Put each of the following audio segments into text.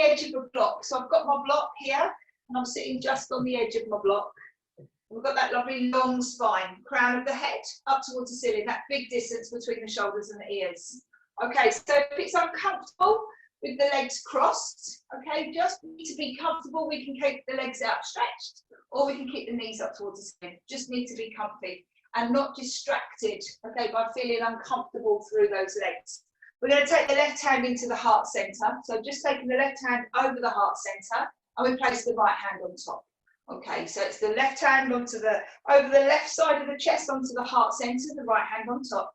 edge of a block. So I've got my block here, and I'm sitting just on the edge of my block. We've got that lovely long spine, crown of the head up towards the ceiling, that big distance between the shoulders and the ears. Okay, so if it's uncomfortable with the legs crossed, okay, just need to be comfortable. We can keep the legs outstretched, or we can keep the knees up towards the ceiling. Just need to be comfy and not distracted, okay, by feeling uncomfortable through those legs. We're going to take the left hand into the heart center. So just taking the left hand over the heart center, and we place the right hand on top. Okay, so it's the left hand over the left side of the chest onto the heart center, the right hand on top.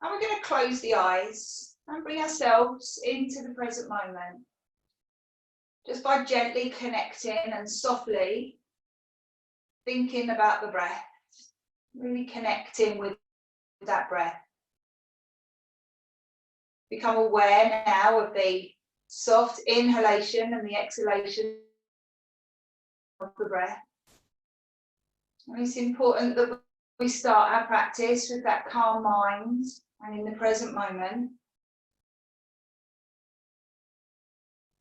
And we're going to close the eyes and bring ourselves into the present moment. Just by gently connecting and softly thinking about the breath, really connecting with that breath. Become aware now of the soft inhalation and the exhalation of the breath. And it's important that we start our practice with that calm mind and in the present moment.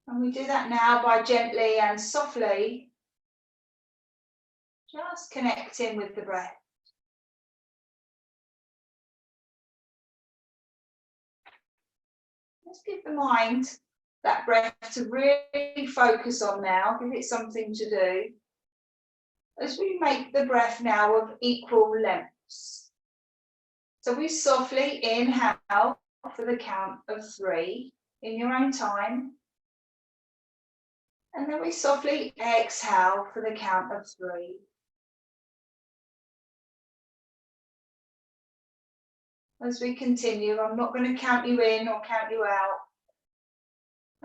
And we do that now by gently and softly just connecting with the breath. Let's give the mind that breath to really focus on now, give it something to do. As we make the breath now of equal lengths. So we softly inhale for the count of 3 in your own time. And then we softly exhale for the count of 3. As we continue, I'm not going to count you in or count you out.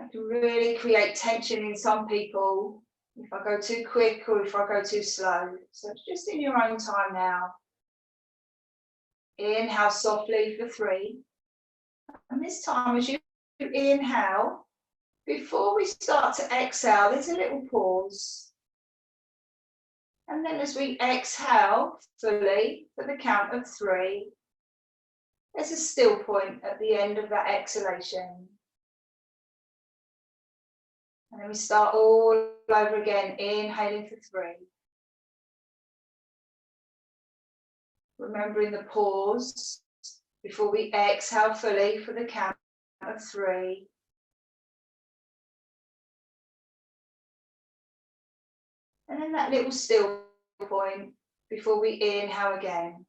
I can really create tension in some people if I go too quick or if I go too slow. So it's just in your own time now. Inhale softly for 3. And this time as you inhale, before we start to exhale, there's a little pause. And then as we exhale fully for the count of 3, there's a still point at the end of that exhalation. And then we start all over again, inhaling for 3. Remembering the pause before we exhale fully for the count of 3. And then that little still point before we inhale again.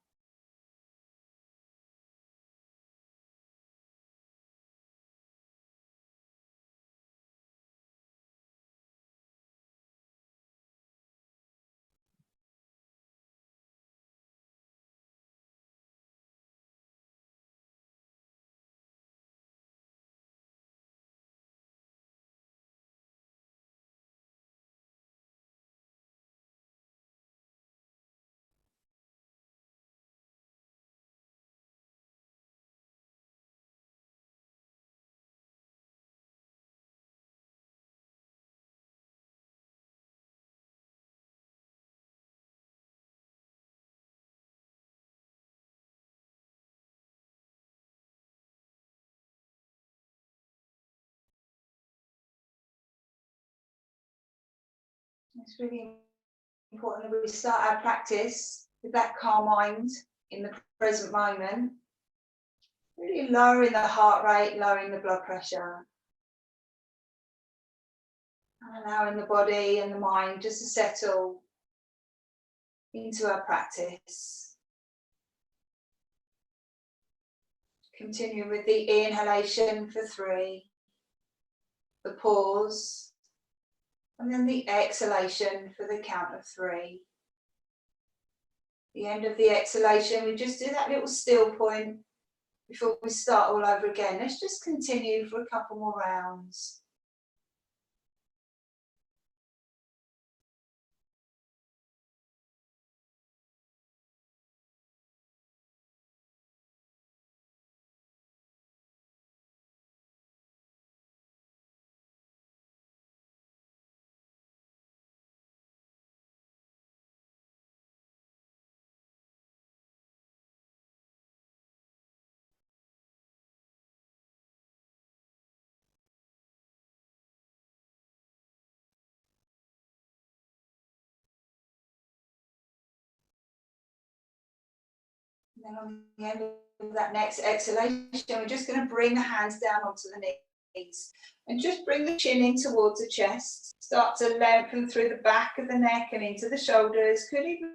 It's really important that we start our practice with that calm mind in the present moment. Really lowering the heart rate, lowering the blood pressure. And allowing the body and the mind just to settle into our practice. Continue with the inhalation for 3, the pause, and then the exhalation for the count of 3. The end of the exhalation, we just do that little still point before we start all over again. Let's just continue for a couple more rounds. then on the end of that next exhalation, we're just going to bring the hands down onto the knees and just bring the chin in towards the chest. Start to lengthen through the back of the neck and into the shoulders. Could even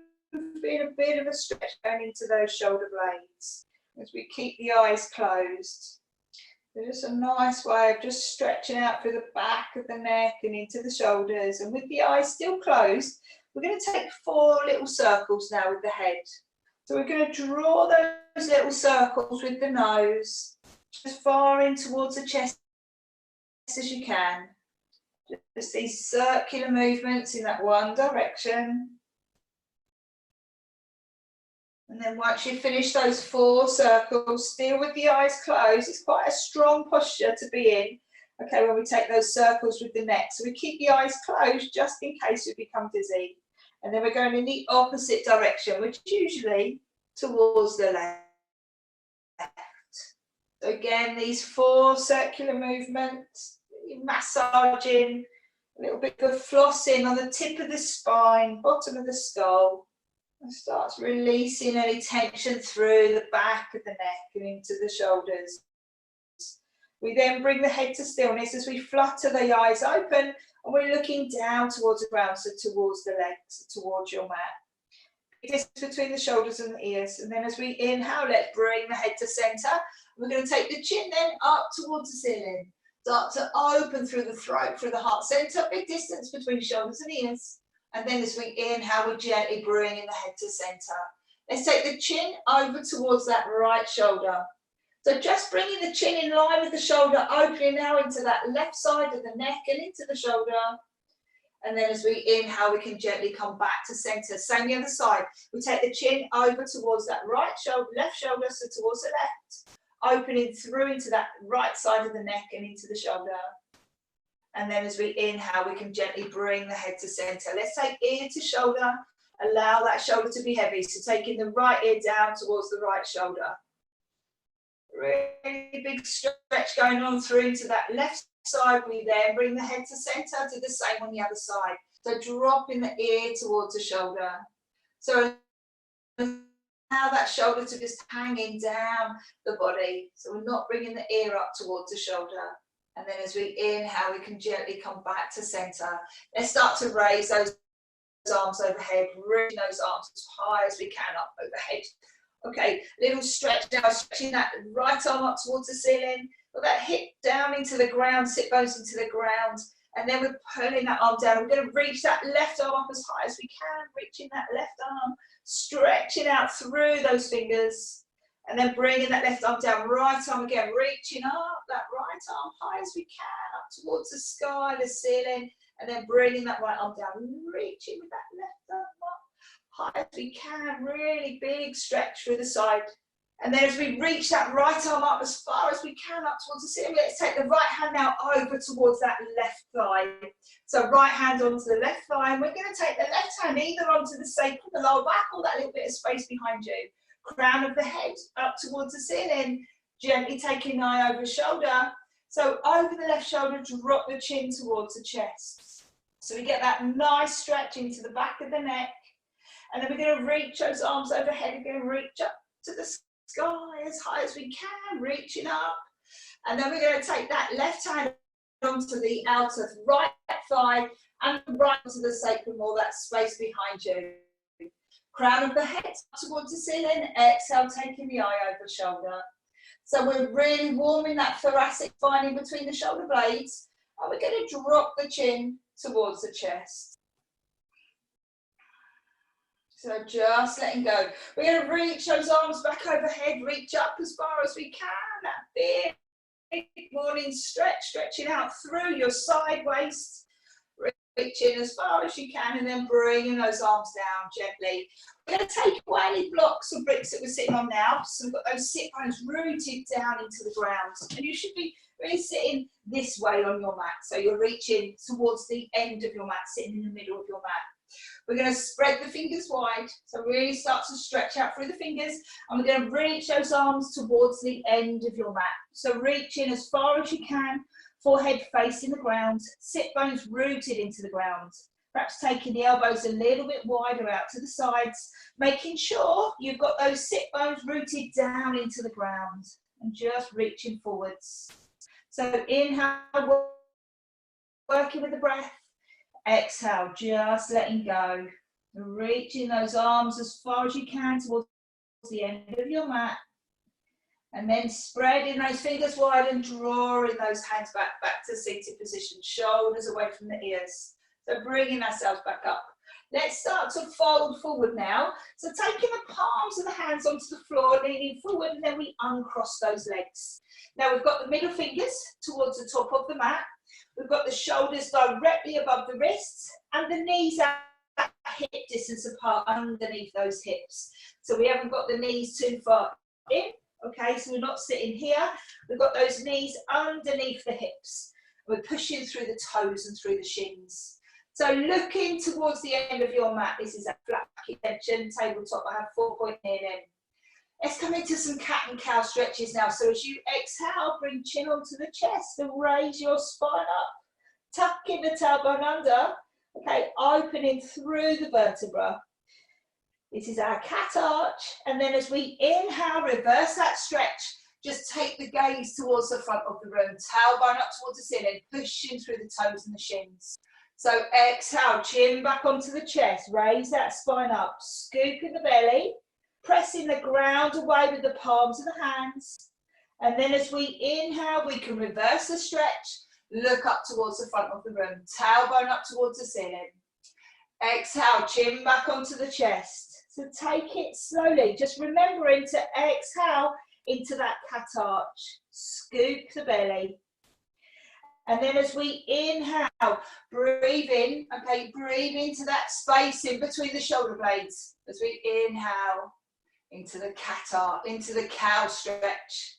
be a bit of a stretch going into those shoulder blades as we keep the eyes closed. So just a nice way of just stretching out through the back of the neck and into the shoulders. And with the eyes still closed, we're going to take 4 little circles now with the head. So we're going to draw those little circles with the nose as far in towards the chest as you can. Just these circular movements in that one direction. And then once you finish those 4 circles, still with the eyes closed, it's quite a strong posture to be in. Okay, when we take those circles with the neck. So we keep the eyes closed just in case we become dizzy. And then we're going in the opposite direction, which is usually towards the left. So again, these 4 circular movements, massaging, a little bit of flossing on the tip of the spine, bottom of the skull. And starts releasing any tension through the back of the neck and into the shoulders. We then bring the head to stillness as we flutter the eyes open and we're looking down towards the ground, so towards the legs, towards your mat. Distance between the shoulders and the ears. And then as we inhale, let's bring the head to center. We're going to take the chin then up towards the ceiling. Start to open through the throat, through the heart center, big distance between shoulders and ears. And then as we inhale, we gently bring in the head to center. Let's take the chin over towards that right shoulder. So just bringing the chin in line with the shoulder, opening now into that left side of the neck and into the shoulder. And then as we inhale, we can gently come back to center. Same the other side. We take the chin over towards that right shoulder, left shoulder, so towards the left. Opening through into that right side of the neck and into the shoulder. And then as we inhale, we can gently bring the head to center. Let's take ear to shoulder. Allow that shoulder to be heavy. So taking the right ear down towards the right shoulder. Really big stretch going on through into that left side. We then bring the head to center. Do the same on the other side. So dropping the ear towards the shoulder. So allow that shoulder to just hanging down the body. So we're not bringing the ear up towards the shoulder. And then as we inhale, we can gently come back to center. Let's start to raise those arms overhead, reaching those arms as high as we can up overhead. Okay, little stretch now, stretching that right arm up towards the ceiling, put that hip down into the ground, sit bones into the ground, and then we're pulling that arm down. We're going to reach that left arm up as high as we can, reaching that left arm, stretching out through those fingers. And then bringing that left arm down, right arm again, reaching up that right arm high as we can, up towards the sky, the ceiling, and then bringing that right arm down, reaching with that left arm up high as we can, really big stretch through the side. And then as we reach that right arm up as far as we can, up towards the ceiling, let's take the right hand now over towards that left thigh. So right hand onto the left thigh, and we're going to take the left hand either onto the sacrum, the lower back, or that little bit of space behind you. Crown of the head up towards the ceiling, gently taking the eye over the shoulder. So over the left shoulder, drop the chin towards the chest. So we get that nice stretch into the back of the neck. And then we're going to reach those arms overhead. We're going to reach up to the sky as high as we can, reaching up. And then we're going to take that left hand onto the outer right thigh and right to the sacrum, or that space behind you. Crown of the head towards the ceiling, exhale, taking the eye over the shoulder. So we're really warming that thoracic spine in between the shoulder blades, and we're going to drop the chin towards the chest. So just letting go. We're going to reach those arms back overhead, reach up as far as we can, that big morning stretch, stretching out through your side waist. Reaching as far as you can and then bringing those arms down gently. We're going to take away any blocks or bricks that we're sitting on now. So we've got those sit bones rooted down into the ground. And you should be really sitting this way on your mat. So you're reaching towards the end of your mat, sitting in the middle of your mat. We're going to spread the fingers wide. So really start to stretch out through the fingers. And we're going to reach those arms towards the end of your mat. So reaching as far as you can. Forehead facing the ground, sit bones rooted into the ground. Perhaps taking the elbows a little bit wider out to the sides, making sure you've got those sit bones rooted down into the ground and just reaching forwards. So inhale, working with the breath. Exhale, just letting go. Reaching those arms as far as you can towards the end of your mat. And then spreading those fingers wide and drawing those hands back to seated position. Shoulders away from the ears. So bringing ourselves back up. Let's start to fold forward now. So taking the palms of the hands onto the floor, leaning forward, and then we uncross those legs. Now we've got the middle fingers towards the top of the mat. We've got the shoulders directly above the wrists and the knees at hip distance apart underneath those hips. So we haven't got the knees too far in. Okay, so we're not sitting here. We've got those knees underneath the hips. We're pushing through the toes and through the shins. So looking towards the end of your mat, this is a flat extension, tabletop. I have 4-point near in. Let's come into some cat and cow stretches now. So as you exhale, bring chin onto the chest and raise your spine up. Tucking the tailbone under. Okay, opening through the vertebra. This is our cat arch. And then as we inhale, reverse that stretch. Just take the gaze towards the front of the room. Tailbone up towards the ceiling, pushing through the toes and the shins. So exhale, chin back onto the chest, raise that spine up, scooping the belly, pressing the ground away with the palms of the hands. And then as we inhale, we can reverse the stretch, look up towards the front of the room, tailbone up towards the ceiling. Exhale, chin back onto the chest. So take it slowly, just remembering to exhale into that cat arch, scoop the belly. And then as we inhale, breathe in, okay, breathe into that space in between the shoulder blades. As we inhale into the cat arch, into the cow stretch.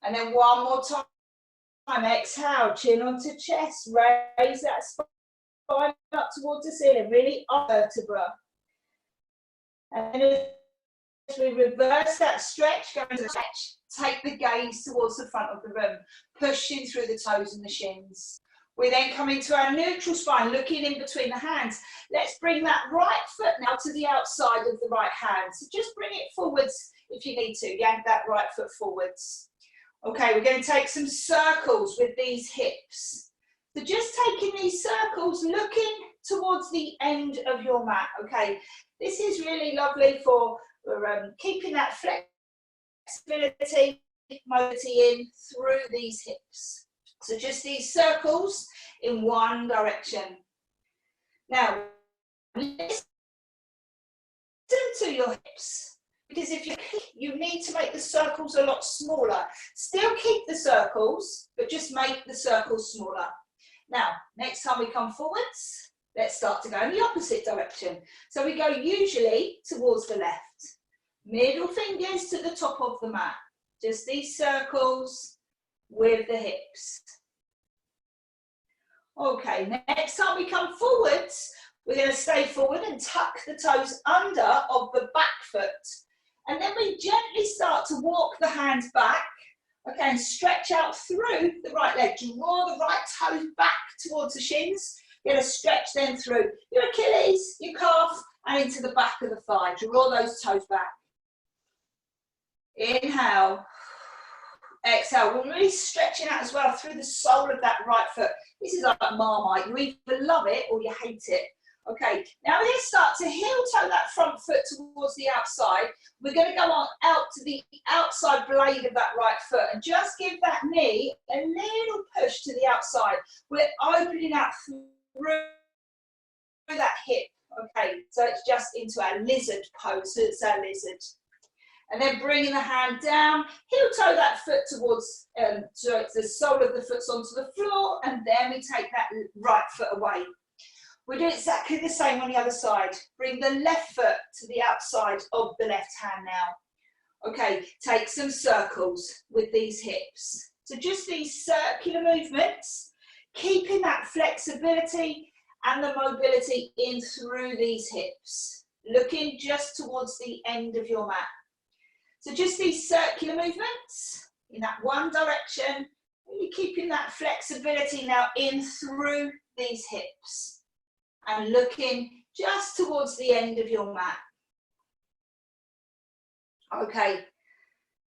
And then one more time, exhale, chin onto chest, raise that spine up towards the ceiling, really up vertebra. And as we reverse that stretch, go into the stretch, take the gaze towards the front of the room, pushing through the toes and the shins. We then come into our neutral spine, looking in between the hands. Let's bring that right foot now to the outside of the right hand. So just bring it forwards if you need to. Yank that right foot forwards. Okay, we're going to take some circles with these hips. So just taking these circles, looking towards the end of your mat. Okay, this is really lovely for keeping that flexibility, mobility in through these hips. So just these circles in one direction. Now, listen to your hips, because if you need to make the circles a lot smaller. Still keep the circles, but just make the circles smaller. Now, next time we come forwards, let's start to go in the opposite direction. So we go usually towards the left. Middle fingers to the top of the mat. Just these circles with the hips. Okay, next time we come forwards, we're going to stay forward and tuck the toes under of the back foot. And then we gently start to walk the hands back. Okay, and stretch out through the right leg. Draw the right toes back towards the shins. You're going to stretch them through your Achilles, your calf, and into the back of the thigh. Draw those toes back. Inhale. Exhale. We're really stretching out as well through the sole of that right foot. This is like Marmite. You either love it or you hate it. Okay, now we're going to start to heel toe that front foot towards the outside. We're going to go on out to the outside blade of that right foot and just give that knee a little push to the outside. We're opening out through that hip. Okay, so it's just into our lizard pose. So it's our lizard. And then bringing the hand down, heel toe that foot towards, so it's the sole of the foot's onto the floor, and then we take that right foot away. We do exactly the same on the other side. Bring the left foot to the outside of the left hand now. Okay, take some circles with these hips. So just these circular movements, keeping that flexibility and the mobility in through these hips. Looking just towards the end of your mat. So just these circular movements in that one direction, really keeping that flexibility now in through these hips. and looking just towards the end of your mat. Okay,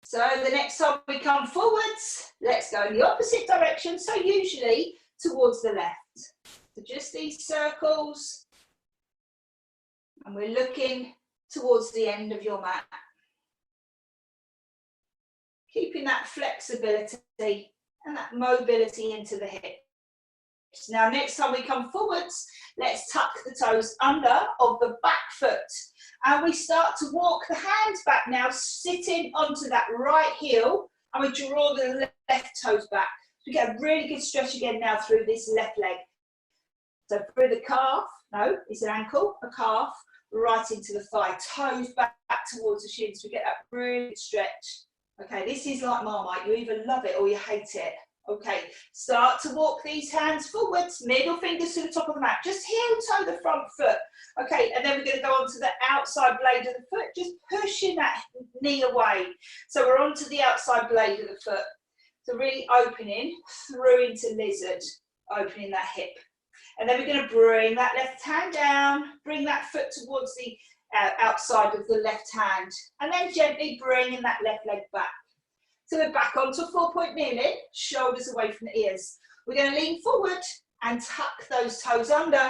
so the next time we come forwards, let's go in the opposite direction, so usually towards the left. So just these circles, and we're looking towards the end of your mat. Keeping that flexibility and that mobility into the hips. Now, next time we come forwards, let's tuck the toes under of the back foot. And we start to walk the hands back now, sitting onto that right heel, and we draw the left toes back. We get a really good stretch again now through this left leg. So through the calf, no, it's an ankle, a calf, right into the thigh, toes back towards the shins. We get that really good stretch. Okay, this is like Marmite. You either love it or you hate it. Okay, start to walk these hands forwards, middle fingers to the top of the mat. Just heel toe the front foot. Okay, and then we're going to go onto the outside blade of the foot, just pushing that knee away. So we're onto the outside blade of the foot. So really opening through into lizard, opening that hip. And then we're going to bring that left hand down, bring that foot towards the outside of the left hand, and then gently bringing that left leg back. So we're back onto a 4-point kneeling, shoulders away from the ears. We're going to lean forward and tuck those toes under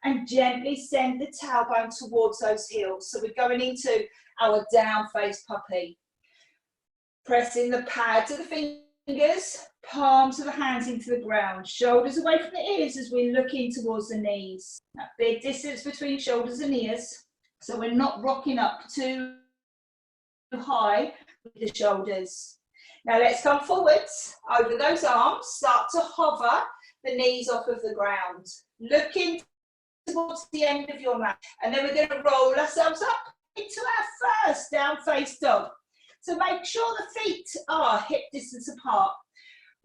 and gently send the tailbone towards those heels. So we're going into our down face puppy. Pressing the pads of the fingers, palms of the hands into the ground, shoulders away from the ears as we look in towards the knees. That big distance between shoulders and ears, so we're not rocking up too high with the shoulders. Now let's come forwards over those arms, start to hover the knees off of the ground, looking towards the end of your mat, and then we're going to roll ourselves up into our first down face dog. So make sure the feet are hip distance apart.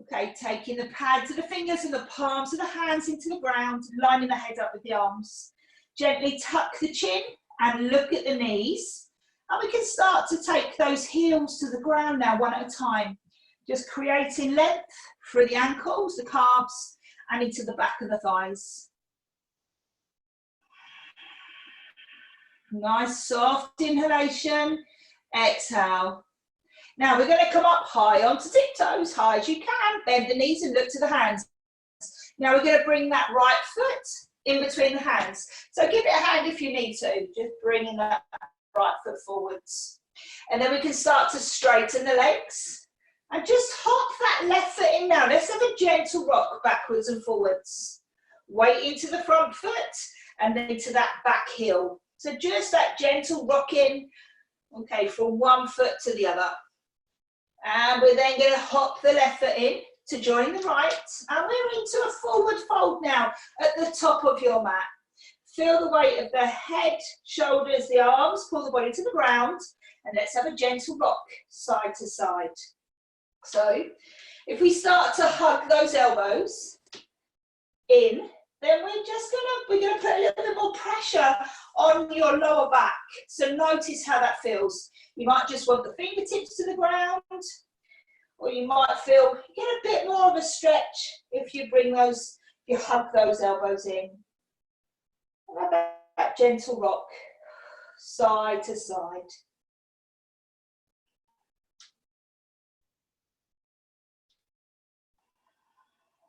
Okay, taking the pads of the fingers and the palms of the hands into the ground, lining the head up with the arms. Gently tuck the chin and look at the knees. And we can start to take those heels to the ground now, one at a time. Just creating length through the ankles, the calves, and into the back of the thighs. Nice soft inhalation, exhale. Now we're going to come up high onto tiptoes, high as you can, bend the knees and look to the hands. Now we're going to bring that right foot in between the hands. So give it a hand if you need to, just bringing that right foot forwards. And then we can start to straighten the legs and just hop that left foot in now. Let's have a gentle rock backwards and forwards. Weight into the front foot and then to that back heel. So just that gentle rocking, okay, from one foot to the other. And we're then going to hop the left foot in to join the right. And we're into a forward fold now at the top of your mat. Feel the weight of the head, shoulders, the arms, pull the body to the ground, and let's have a gentle rock side to side. So if we start to hug those elbows in, then we're gonna put a little bit more pressure on your lower back. So notice how that feels. You might just want the fingertips to the ground, or you might feel, get a bit more of a stretch if you you hug those elbows in. And have that gentle rock, side to side.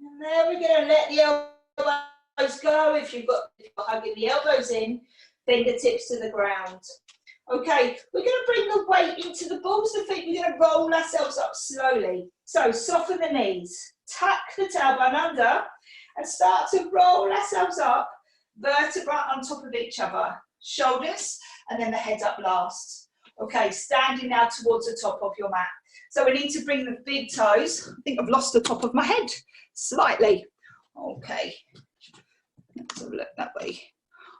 And then we're going to let the elbows go. If you're hugging the elbows in, fingertips to the ground. Okay, we're going to bring the weight into the balls of the feet. We're going to roll ourselves up slowly. So soften the knees, tuck the tailbone under, and start to roll ourselves up, vertebra on top of each other, shoulders, and then the head up last. Okay, standing now towards the top of your mat. So we need to bring the big toes. I think I've lost the top of my head slightly. Okay, let's have a look that way.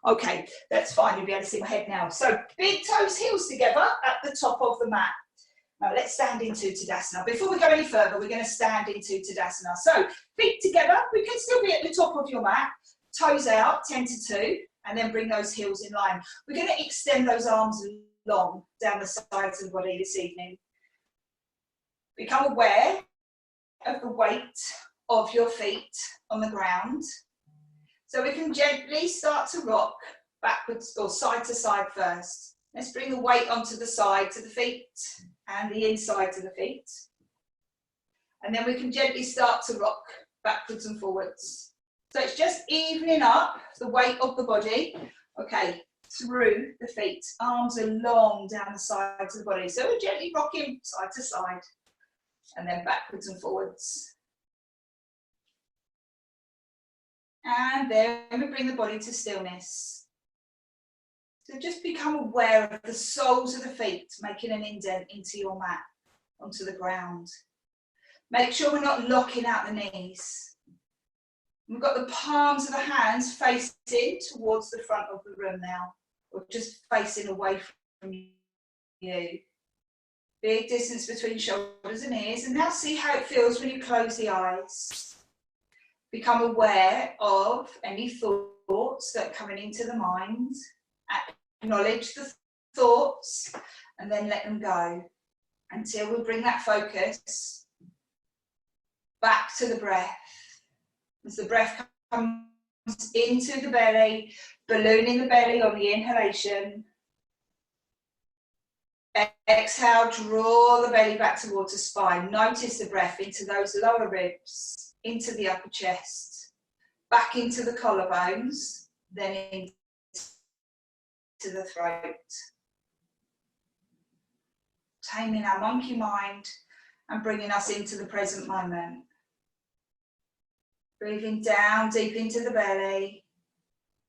Okay, that's fine, you'll be able to see my head now. So big toes, heels together at the top of the mat. Now let's stand into Tadasana. Before we go any further, we're going to stand into Tadasana. So feet together, we can still be at the top of your mat. Toes out, 10 to 2, and then bring those heels in line. We're going to extend those arms long down the sides of the body this evening. Become aware of the weight of your feet on the ground. So we can gently start to rock backwards or side to side first. Let's bring the weight onto the side to the feet and the inside to the feet. And then we can gently start to rock backwards and forwards. So it's just evening up the weight of the body, okay, through the feet. Arms are long down the sides of the body. So we're gently rocking side to side and then backwards and forwards. And then we bring the body to stillness. So just become aware of the soles of the feet, making an indent into your mat, onto the ground. Make sure we're not locking out the knees. We've got the palms of the hands facing towards the front of the room now, or just facing away from you. Big distance between shoulders and ears. And now see how it feels when you close the eyes. Become aware of any thoughts that are coming into the mind. Acknowledge the thoughts and then let them go until we bring that focus back to the breath. As the breath comes into the belly, ballooning the belly on the inhalation. Exhale, draw the belly back towards the spine. Notice the breath into those lower ribs, into the upper chest, back into the collarbones, then into the throat. Taming our monkey mind and bringing us into the present moment. Breathing down deep into the belly.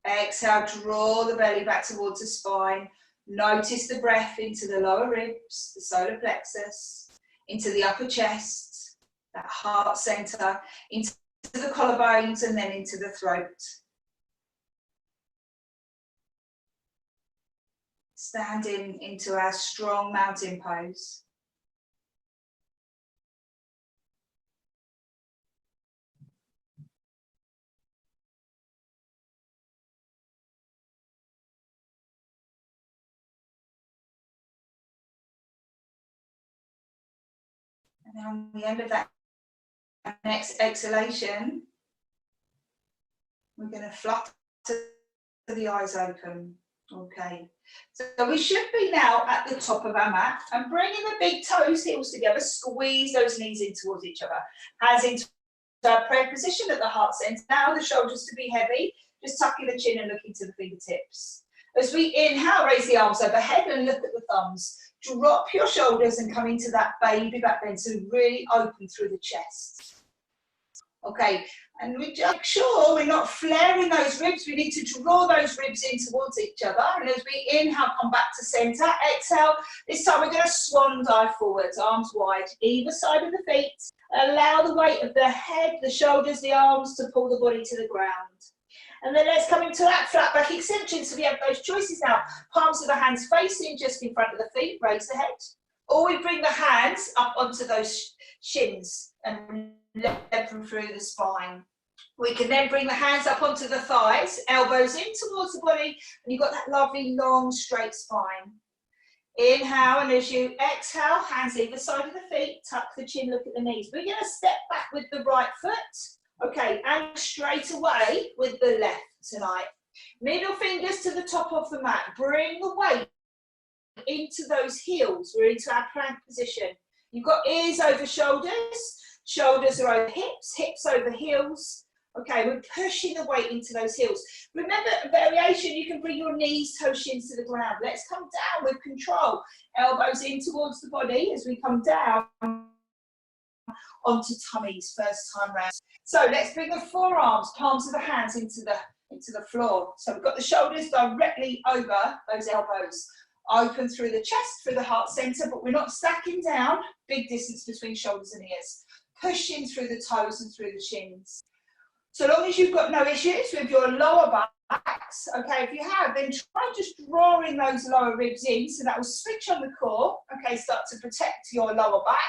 Exhale, draw the belly back towards the spine. Notice the breath into the lower ribs, the solar plexus, into the upper chest, that heart center, into the collarbones and then into the throat. Standing into our strong mountain pose. And then on the end of that next exhalation, we're going to flutter the eyes open. Okay, so we should be now at the top of our mat and bringing the big toes, heels together, squeeze those knees in towards each other. Hands into our prayer position at the heart center. Now the shoulders to be heavy, just tucking the chin and looking to the fingertips. As we inhale, raise the arms overhead and look at the thumbs. Drop your shoulders and come into that baby back bend, so really open through the chest. Okay, and we just make sure we're not flaring those ribs. We need to draw those ribs in towards each other. And as we inhale, come back to center. Exhale. This time we're going to swan dive forwards, arms wide, either side of the feet. Allow the weight of the head, the shoulders, the arms to pull the body to the ground. And then let's come into that flat back extension. So we have those choices now. Palms of the hands facing just in front of the feet. Raise the head. Or we bring the hands up onto those shins and let them through the spine. We can then bring the hands up onto the thighs, elbows in towards the body, and you've got that lovely long straight spine. Inhale, and as you exhale, hands either side of the feet, tuck the chin, look at the knees. We're going to step back with the right foot, okay, and straight away with the left tonight. Middle fingers to the top of the mat. Bring the weight into those heels. We're into our plank position. You've got ears over shoulders. Shoulders are over hips, hips over heels. Okay, we're pushing the weight into those heels. Remember, variation, you can bring your knees, toes, shins to the ground. Let's come down with control. Elbows in towards the body as we come down onto tummies, first time round. So let's bring the forearms, palms of the hands into the floor. So we've got the shoulders directly over those elbows. Open through the chest, through the heart center, but we're not stacking down. Big distance between shoulders and ears. Pushing through the toes and through the shins. So long as you've got no issues with your lower backs, okay, if you have, then try just drawing those lower ribs in, so that will switch on the core, okay, start to protect your lower back.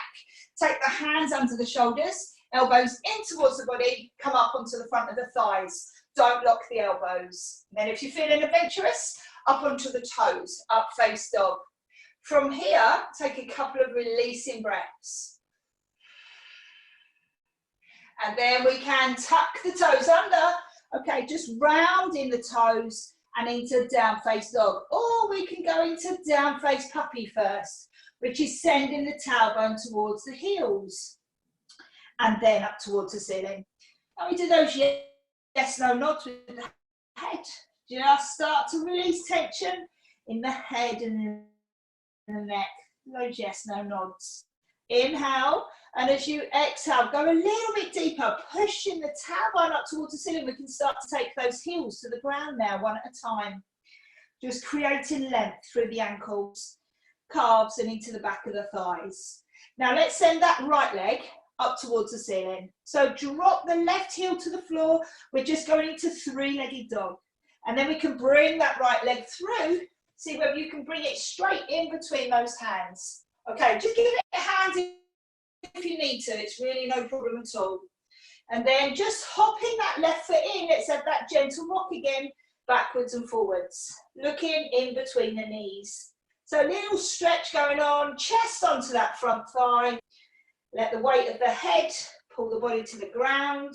Take the hands under the shoulders, elbows in towards the body, come up onto the front of the thighs. Don't lock the elbows. And then if you're feeling adventurous, up onto the toes, up face dog. From here, take a couple of releasing breaths. And then we can tuck the toes under, Okay, just rounding the toes and into down face dog. Or we can go into down face puppy first, which is sending the tailbone towards the heels and then up towards the ceiling. And we do those yes, no nods with the head. Just start to release tension in the head and in the neck. Those yes, no nods. Inhale, and as you exhale, go a little bit deeper, pushing the tailbone up towards the ceiling. We can start to take those heels to the ground now, one at a time. Just creating length through the ankles, calves, and into the back of the thighs. Now let's send that right leg up towards the ceiling. So drop the left heel to the floor. We're just going into three-legged dog. And then we can bring that right leg through. See whether you can bring it straight in between those hands. Okay, just give it a hand if you need to. It's really no problem at all. And then just hopping that left foot in. Let's have that gentle rock again, backwards and forwards. Looking in between the knees. So a little stretch going on, chest onto that front thigh. Let the weight of the head pull the body to the ground.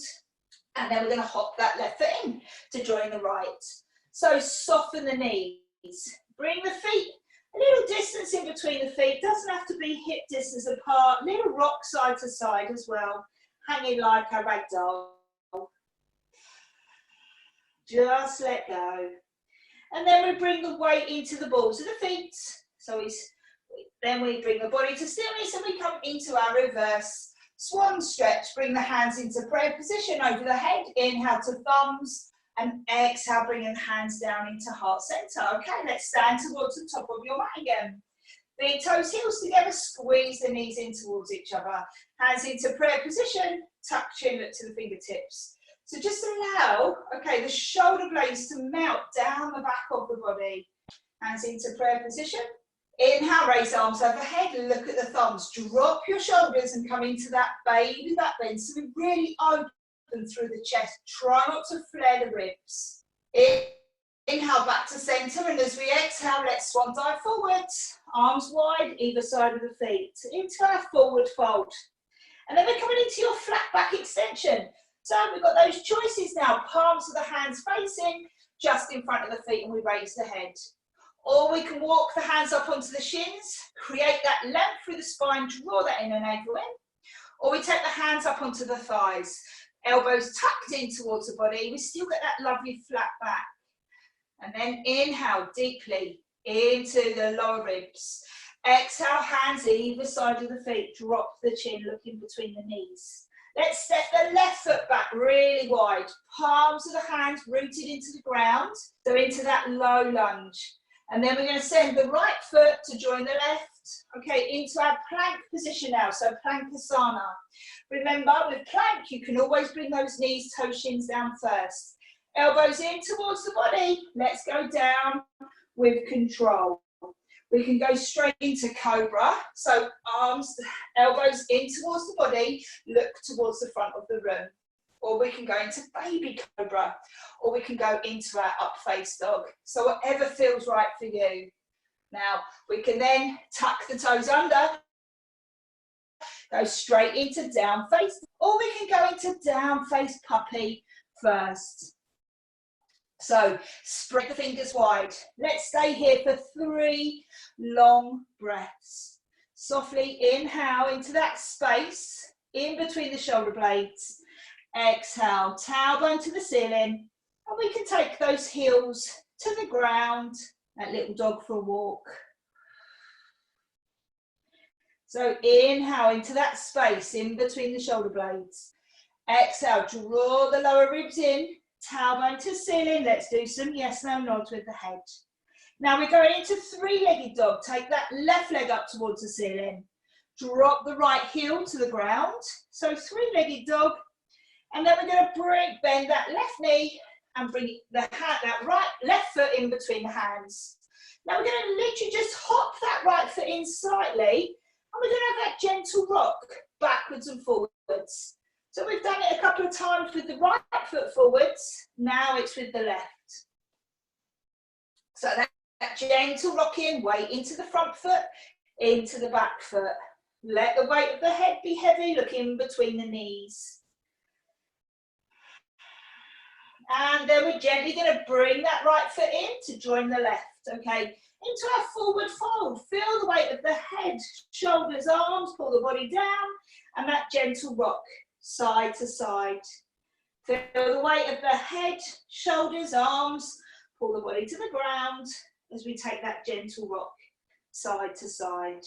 And then we're going to hop that left foot in to join the right. So soften the knees. Bring the feet a little distance in between the feet. Doesn't have to be hip distance apart. Little rock side to side as well. Hanging like a rag doll. Just let go. And then we bring the weight into the balls of the feet. So then we bring the body to stillness and we come into our reverse swan stretch. Bring the hands into prayer position over the head. Inhale to thumbs and exhale, bringing the hands down into heart center. Okay, let's stand towards the top of your mat again. Big toes, heels together, squeeze the knees in towards each other. Hands into prayer position, tuck chin, look to the fingertips. So just allow, okay, the shoulder blades to melt down the back of the body. Hands into prayer position. Inhale, raise arms overhead, look at the thumbs. Drop your shoulders and come into that baby back bend. So we really open through the chest. Try not to flare the ribs. Inhale back to center, and as we exhale, let's swan dive forwards. Arms wide, either side of the feet. Into our forward fold. And then we're coming into your flat back extension. So we've got those choices now. Palms of the hands facing just in front of the feet, and we raise the head. Or we can walk the hands up onto the shins, create that length through the spine, draw that inner navel in. Or we take the hands up onto the thighs, elbows tucked in towards the body. We still get that lovely flat back. And then inhale deeply into the lower ribs. Exhale, hands either side of the feet, drop the chin, looking between the knees. Let's step the left foot back really wide. Palms of the hands rooted into the ground, so into that low lunge. And then we're going to send the right foot to join the left, okay, into our plank position now, so Plankasana. Remember, with plank, you can always bring those knees, toes, shins down first. Elbows in towards the body. Let's go down with control. We can go straight into Cobra, so arms, elbows in towards the body, look towards the front of the room. Or we can go into Baby Cobra, or we can go into our up face dog. So whatever feels right for you. Now, we can then tuck the toes under, go straight into down face, or we can go into down face puppy first. So spread the fingers wide. Let's stay here for 3 long breaths. Softly inhale into that space in between the shoulder blades. Exhale, tailbone to the ceiling, and we can take those heels to the ground, that little dog for a walk. So inhale into that space in between the shoulder blades. Exhale, draw the lower ribs in, tailbone to ceiling. Let's do some yes, no nods with the head. Now we're going into three-legged dog. Take that left leg up towards the ceiling. Drop the right heel to the ground. So three-legged dog. And then we're going to bend that left knee and bring that left foot in between the hands. Now we're going to literally just hop that right foot in slightly, and we're going to have that gentle rock backwards and forwards. So we've done it a couple of times with the right foot forwards. Now it's with the left. So that gentle rock in, weight into the front foot, into the back foot. Let the weight of the head be heavy, look in between the knees. And then we're gently going to bring that right foot in to join the left, okay? Into our forward fold. Feel the weight of the head, shoulders, arms, pull the body down, and that gentle rock, side to side. Feel the weight of the head, shoulders, arms, pull the body to the ground as we take that gentle rock, side to side.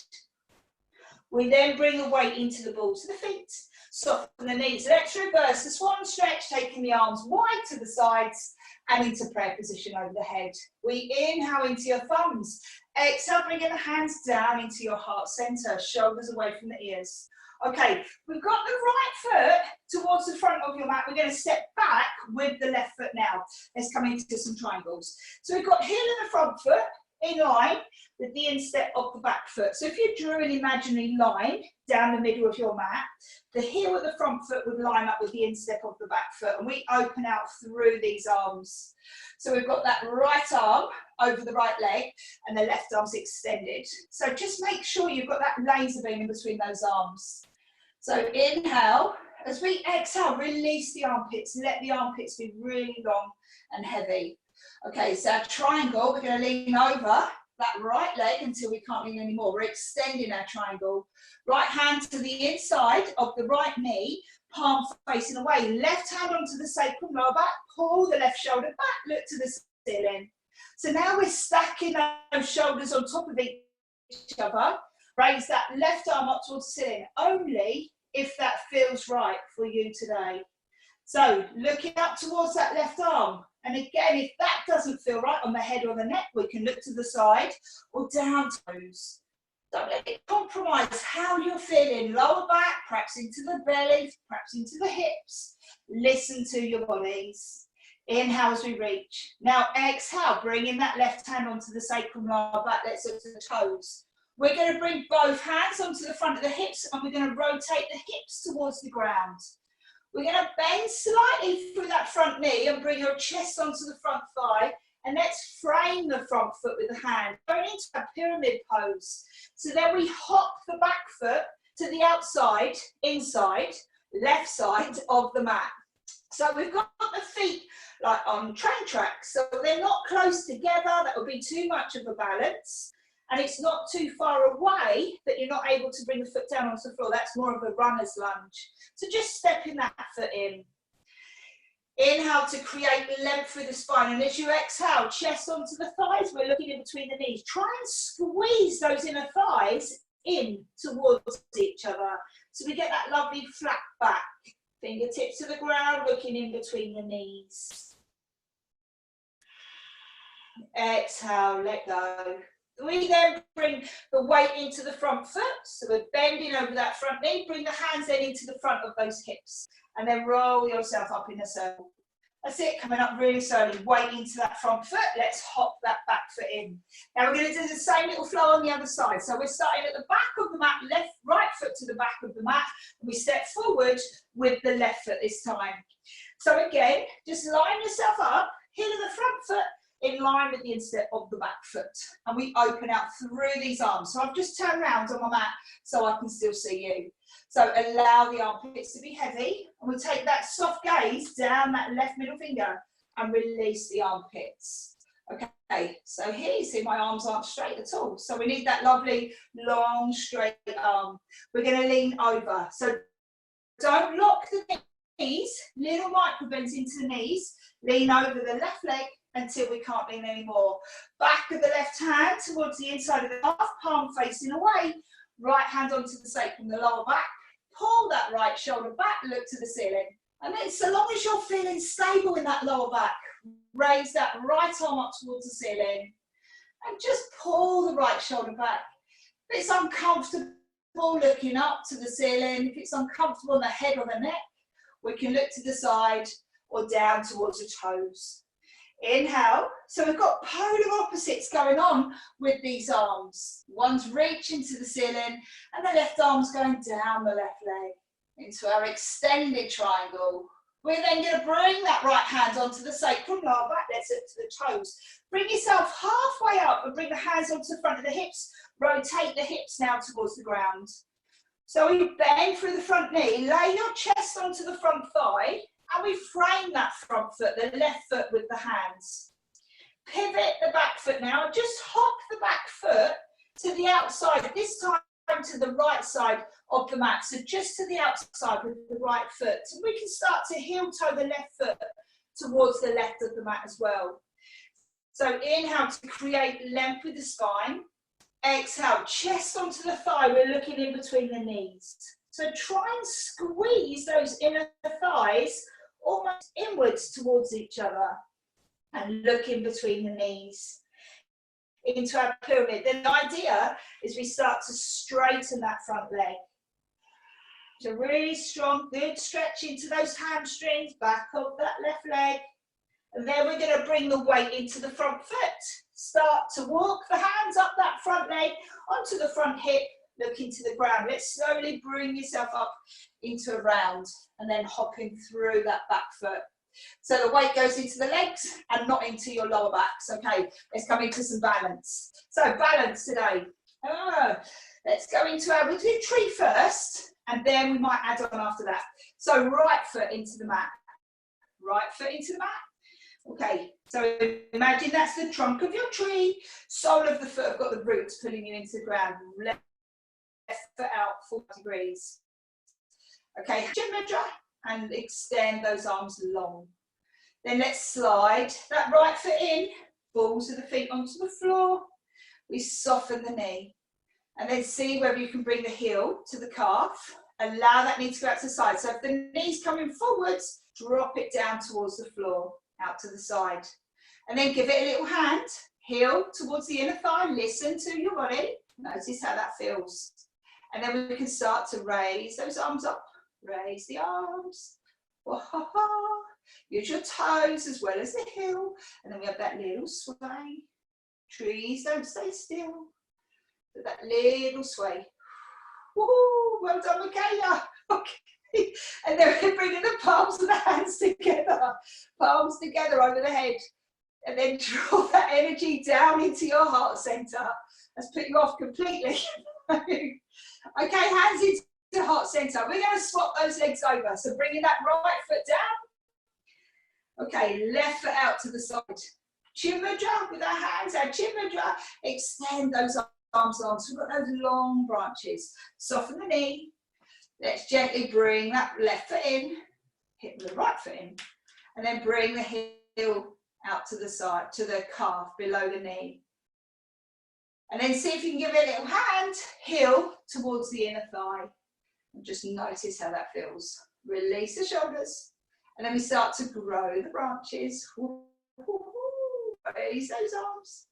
We then bring the weight into the balls of the feet, soften the knees. Let's reverse the swan stretch, taking the arms wide to the sides and into prayer position over the head. We inhale into your thumbs. Exhale, bringing the hands down into your heart center, shoulders away from the ears. Okay, we've got the right foot towards the front of your mat. We're going to step back with the left foot now. Let's come into some triangles. So we've got heel of the front foot in line with the instep of the back foot. So if you drew an imaginary line down the middle of your mat, the heel of the front foot would line up with the instep of the back foot, and we open out through these arms. So we've got that right arm over the right leg and the left arm's extended. So just make sure you've got that laser beam in between those arms. So inhale, as we exhale, release the armpits, let the armpits be really long and heavy. Okay, so our triangle, we're going to lean over that right leg until we can't lean anymore. We're extending our triangle. Right hand to the inside of the right knee, palm facing away. Left hand onto the sacrum lower back, pull the left shoulder back, look to the ceiling. So now we're stacking those shoulders on top of each other. Raise that left arm up towards the ceiling, only if that feels right for you today. So looking up towards that left arm. And again, if that doesn't feel right on the head or the neck, we can look to the side or down toes. Don't let it compromise how you're feeling. Lower back, perhaps into the belly, perhaps into the hips. Listen to your bodies. Inhale as we reach. Now exhale, bringing that left hand onto the sacrum lower back. Let's look to the toes. We're going to bring both hands onto the front of the hips and we're going to rotate the hips towards the ground. We're going to bend slightly through that front knee and bring your chest onto the front thigh. And let's frame the front foot with the hand, going into a pyramid pose. So then we hop the back foot to the outside, inside, left side of the mat. So we've got the feet like on train tracks. So they're not close together. That would be too much of a balance. And it's not too far away that you're not able to bring the foot down onto the floor. That's more of a runner's lunge. So just stepping that foot in. Inhale to create length through the spine. And as you exhale, chest onto the thighs. We're looking in between the knees. Try and squeeze those inner thighs in towards each other. So we get that lovely flat back. Fingertips to the ground, looking in between the knees. Exhale, let go. We then bring the weight into the front foot, so we're bending over that front knee, bring the hands then into the front of those hips, and then roll yourself up in a circle. That's it, coming up really slowly, weight into that front foot, let's hop that back foot in. Now we're going to do the same little flow on the other side, so we're starting at the back of the mat, right foot to the back of the mat, and we step forward with the left foot this time. So again, just line yourself up, heel of the front foot, in line with the instep of the back foot. And we open out through these arms. So I've just turned around on my mat so I can still see you. So allow the armpits to be heavy. And we'll take that soft gaze down that left middle finger and release the armpits. Okay, so here you see my arms aren't straight at all. So we need that lovely, long, straight arm. We're going to lean over. So don't lock the knees, little micro bends into the knees. Lean over the left leg until we can't lean anymore. Back of the left hand towards the inside of the calf, palm facing away. Right hand onto the sacrum, the lower back. Pull that right shoulder back, look to the ceiling. And then so long as you're feeling stable in that lower back, raise that right arm up towards the ceiling. And just pull the right shoulder back. If it's uncomfortable looking up to the ceiling, if it's uncomfortable on the head or the neck, we can look to the side or down towards the toes. Inhale. So we've got polar opposites going on with these arms. One's reaching to the ceiling and the left arm's going down the left leg into our extended triangle. We're then going to bring that right hand onto the sacrum lower back. Let's look to the toes. Bring yourself halfway up and bring the hands onto the front of the hips. Rotate the hips now towards the ground. So you bend through the front knee, lay your chest onto the front thigh and we frame that front foot, the left foot with the hands. Pivot the back foot now, and just hop the back foot to the outside, this time to the right side of the mat, so just to the outside with the right foot. And we can start to heel toe the left foot towards the left of the mat as well. So inhale to create length with the spine. Exhale, chest onto the thigh, we're looking in between the knees. So try and squeeze those inner thighs almost inwards towards each other and look in between the knees into our pyramid. Then the idea is we start to straighten that front leg. So really strong, good stretch into those hamstrings, back of that left leg. And then we're going to bring the weight into the front foot. Start to walk the hands up that front leg onto the front hip, look into the ground. Let's slowly bring yourself up into a round and then hopping through that back foot. So the weight goes into the legs and not into your lower backs. Okay, let's come into some balance. So balance today. Let's go into we'll do tree first and then we might add on after that. So right foot into the mat. Right foot into the mat. Okay, so imagine that's the trunk of your tree. Sole of the foot have got the roots pulling you into the ground. Left foot out 40 degrees. Okay, chin mudra and extend those arms long. Then let's slide that right foot in, balls of the feet onto the floor. We soften the knee. And then see whether you can bring the heel to the calf. Allow that knee to go out to the side. So if the knee's coming forwards, drop it down towards the floor. Out to the side, and then give it a little hand, heel towards the inner thigh, listen to your body, notice how that feels, and then we can start to raise those arms up, raise the arms, use your toes as well as the heel, and then we have that little sway, trees don't stay still, so that little sway, woohoo, well done Michaela, okay. And then we're bringing the palms of the hands together, palms together over the head, and then draw that energy down into your heart center. Let's put you off completely. Okay, hands into heart center. We're going to swap those legs over. So bringing that right foot down. Okay, left foot out to the side. Chin mudra with our hands, our chin mudra. Extend those arms long. So we've got those long branches. Soften the knee. Let's gently bring that left foot in, hit the right foot in, and then bring the heel out to the side, to the calf, below the knee. And then see if you can give it a little hand, heel towards the inner thigh, and just notice how that feels. Release the shoulders, and then we start to grow the branches. Raise those arms,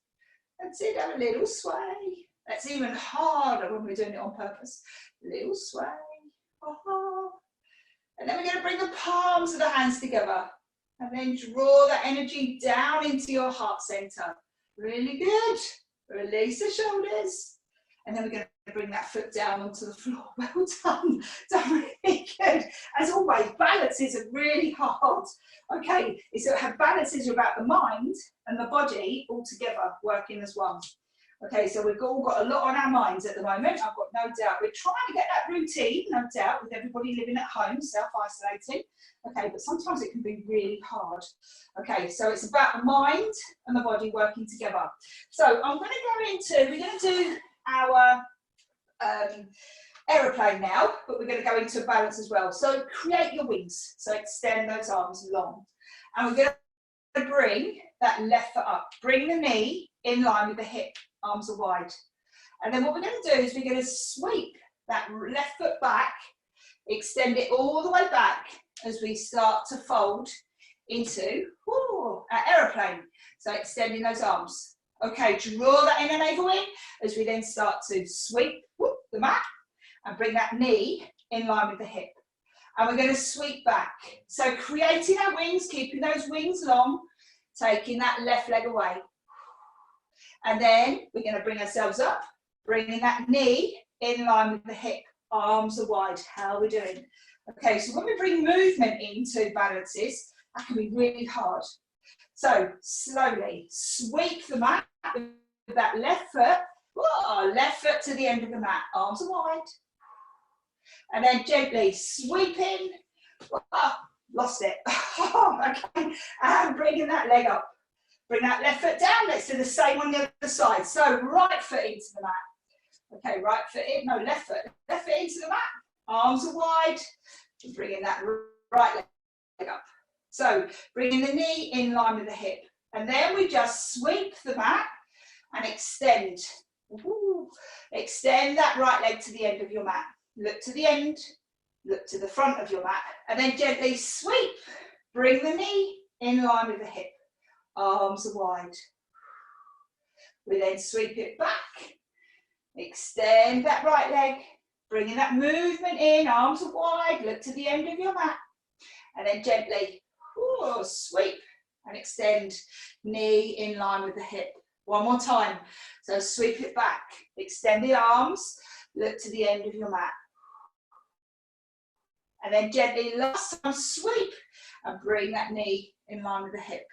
and see, have a little sway. That's even harder when we're doing it on purpose. Little sway. And then we're going to bring the palms of the hands together and then draw that energy down into your heart center. Really good. Release the shoulders. And then we're going to bring that foot down onto the floor. Well done. Done really good. As always, balances are really hard. Okay, so balances are about the mind and the body all together working as one. Okay, so we've all got a lot on our minds at the moment, I've got no doubt. We're trying to get that routine, no doubt, with everybody living at home, self-isolating. Okay, but sometimes it can be really hard. Okay, so it's about the mind and the body working together. So I'm going to go into, we're going to do our aeroplane now, but we're going to go into a balance as well. So create your wings, so extend those arms long. And we're going to bring that left foot up, bring the knee in line with the hip. Arms are wide. And then what we're going to do is we're going to sweep that left foot back, extend it all the way back as we start to fold into our aeroplane. So extending those arms. Okay, draw that inner navel in as we then start to sweep the mat and bring that knee in line with the hip. And we're going to sweep back. So creating our wings, keeping those wings long, taking that left leg away. And then we're going to bring ourselves up, bringing that knee in line with the hip, arms are wide. How are we doing? Okay, so when we bring movement into balances, that can be really hard. So slowly sweep the mat with that left foot, left foot to the end of the mat, arms are wide. And then gently sweep in, Lost it. Okay, and bringing that leg up. Bring that left foot down. Let's do the same on the other side. So right foot into the mat. Okay, right foot in, no, left foot into the mat. Arms are wide. Bringing that right leg up. So bringing the knee in line with the hip. And then we just sweep the mat and extend. Woo. Extend that right leg to the end of your mat. Look to the end, look to the front of your mat, and then gently sweep. Bring the knee in line with the hip. Arms are wide. We then sweep it back. Extend that right leg. Bringing that movement in. Arms are wide. Look to the end of your mat. And then gently sweep and extend. Knee in line with the hip. One more time. So sweep it back. Extend the arms. Look to the end of your mat. And then gently, last time, sweep and bring that knee in line with the hip.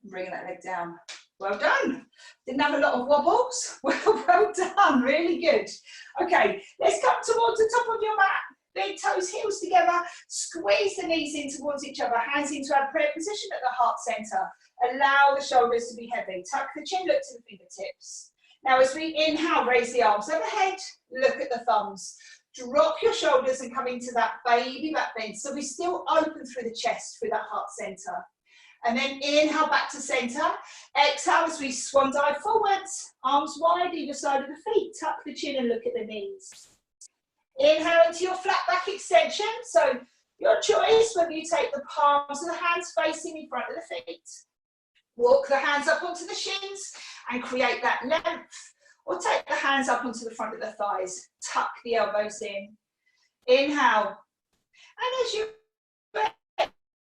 Bring that leg down. Well done. Didn't have a lot of wobbles. Well done. Really good. Okay, let's come towards the top of your mat. Big toes, heels together. Squeeze the knees in towards each other. Hands into our prayer position at the heart center. Allow the shoulders to be heavy. Tuck the chin, look to the fingertips. Now as we inhale, raise the arms overhead. Look at the thumbs. Drop your shoulders and come into that baby back bend. So we still open through the chest, through that heart center. And then inhale back to center. Exhale as we swan dive forwards. Arms wide either side of the feet. Tuck the chin and look at the knees. Inhale into your flat back extension. So your choice whether you take the palms of the hands facing in front of the feet. Walk the hands up onto the shins and create that length. Or take the hands up onto the front of the thighs. Tuck the elbows in. Inhale. And as you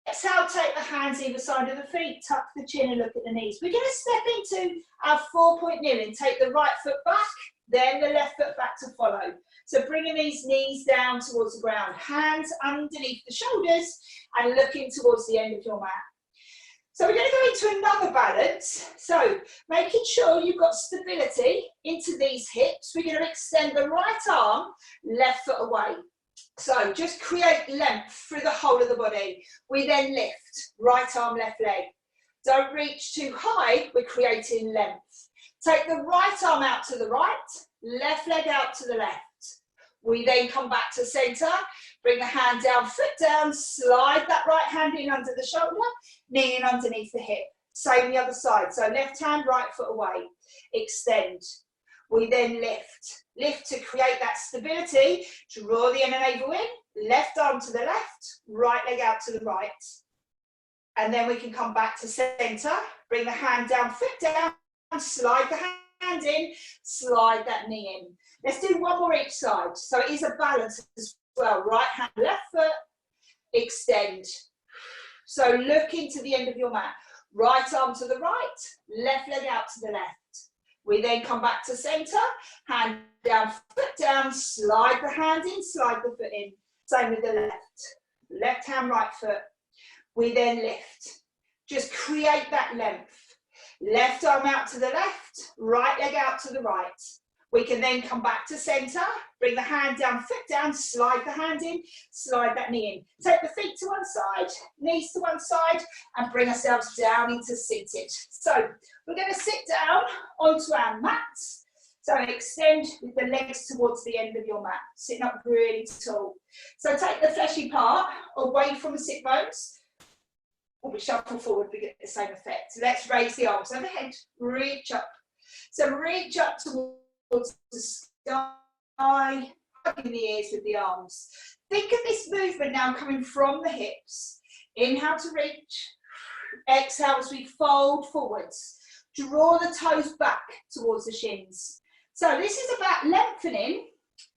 exhale, take the hands either side of the feet. Tuck the chin and look at the knees. We're going to step into our 4-point kneeling. Take the right foot back, then the left foot back to follow. So bringing these knees down towards the ground. Hands underneath the shoulders and looking towards the end of your mat. So we're going to go into another balance. So making sure you've got stability into these hips. We're going to extend the right arm, left foot away. So just create length through the whole of the body. We then lift, right arm, left leg. Don't reach too high, we're creating length. Take the right arm out to the right, left leg out to the left. We then come back to center, bring the hand down, foot down, slide that right hand in under the shoulder, knee in underneath the hip. Same the other side. So left hand, right foot away. Extend. We then lift. Lift to create that stability. Draw the inner navel in. Left arm to the left. Right leg out to the right. And then we can come back to center. Bring the hand down, foot down. Slide the hand in. Slide that knee in. Let's do one more each side. So it is a balance as well. Right hand, left foot. Extend. So look into the end of your mat. Right arm to the right. Left leg out to the left. We then come back to center, hand down, foot down, slide the hand in, slide the foot in. Same with the left. Left hand, right foot. We then lift. Just create that length. Left arm out to the left, right leg out to the right. We can then come back to center, bring the hand down, foot down, slide the hand in, slide that knee in. Take the feet to one side, knees to one side, and bring ourselves down into seated. So we're going to sit down onto our mats. So extend with the legs towards the end of your mat, sitting up really tall. So take the fleshy part away from the sit bones. When we shuffle forward, we get the same effect. So let's raise the arms overhead, reach up. So reach up towards the sky, hugging the ears with the arms. Think of this movement now coming from the hips. Inhale to reach. Exhale as we fold forwards. Draw the toes back towards the shins. So this is about lengthening